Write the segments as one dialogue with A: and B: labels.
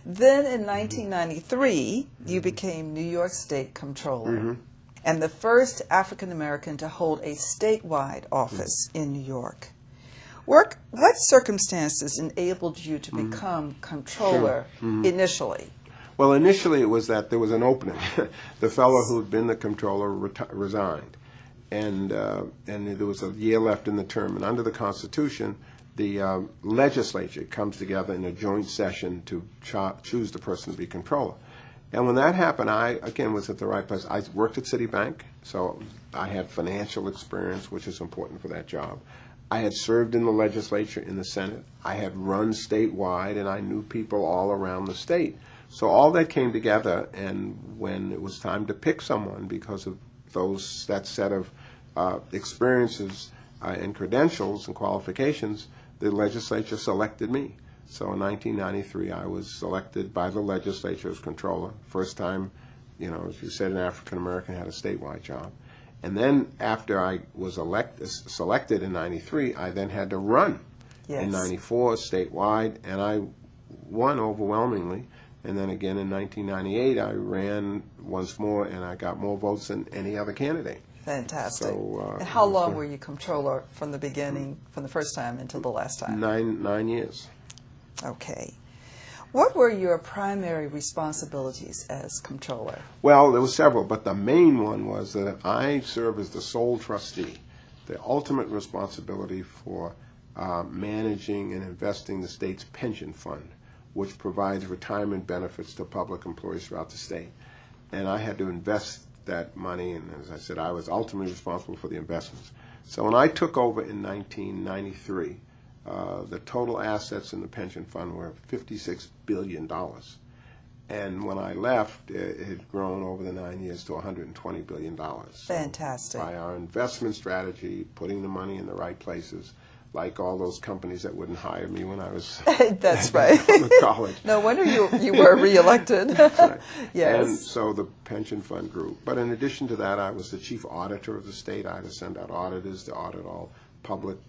A: Then in 1993, you became New York State Comptroller, and the first African American to hold a statewide office in New York. What circumstances enabled you to become Comptroller initially?
B: Well, initially it was that there was an opening. The fellow who'd been the Comptroller resigned, and there was a year left in the term. And under the Constitution, the legislature comes together in a joint session to choose the person to be Comptroller. And when that happened, I, again, was at the right place. I worked at Citibank, so I had financial experience, which is important for that job. I had served in the legislature, in the Senate. I had run statewide, and I knew people all around the state. So all that came together, and when it was time to pick someone because of that set of experiences and credentials and qualifications, the legislature selected me. So in 1993, I was selected by the legislature as Comptroller. First time, as you said, an African American had a statewide job. And then after I was selected in 93, I then had to run in 94 statewide, and I won overwhelmingly. And then again in 1998, I ran once more, and I got more votes than any other candidate.
A: Fantastic.
B: So,
A: and how long were you Comptroller from the beginning, from the first time until the last time?
B: 9 years.
A: Okay. What were your primary responsibilities as Comptroller?
B: Well, there were several, but the main one was that I serve as the sole trustee, the ultimate responsibility for managing and investing the state's pension fund, which provides retirement benefits to public employees throughout the state. And I had to invest that money, and as I said, I was ultimately responsible for the investments. So when I took over in 1993, the total assets in the pension fund were $56 billion. And when I left, it had grown over the 9 years to $120 billion.
A: Fantastic.
B: So by our investment strategy, putting the money in the right places, like all those companies that wouldn't hire me when I was
A: That's right.
B: from college.
A: No wonder you were reelected.
B: That's right.
A: Yes.
B: And so the pension fund grew. But in addition to that, I was the chief auditor of the state. I had to send out auditors to audit all public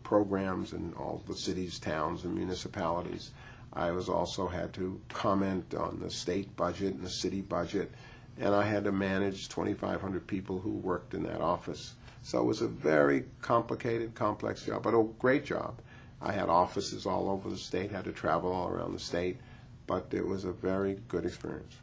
B: programs in all the cities, towns, and municipalities. I also had to comment on the state budget and the city budget, and I had to manage 2,500 people who worked in that office. So it was a very complicated, complex job, but a great job. I had offices all over the state, had to travel all around the state, but it was a very good experience.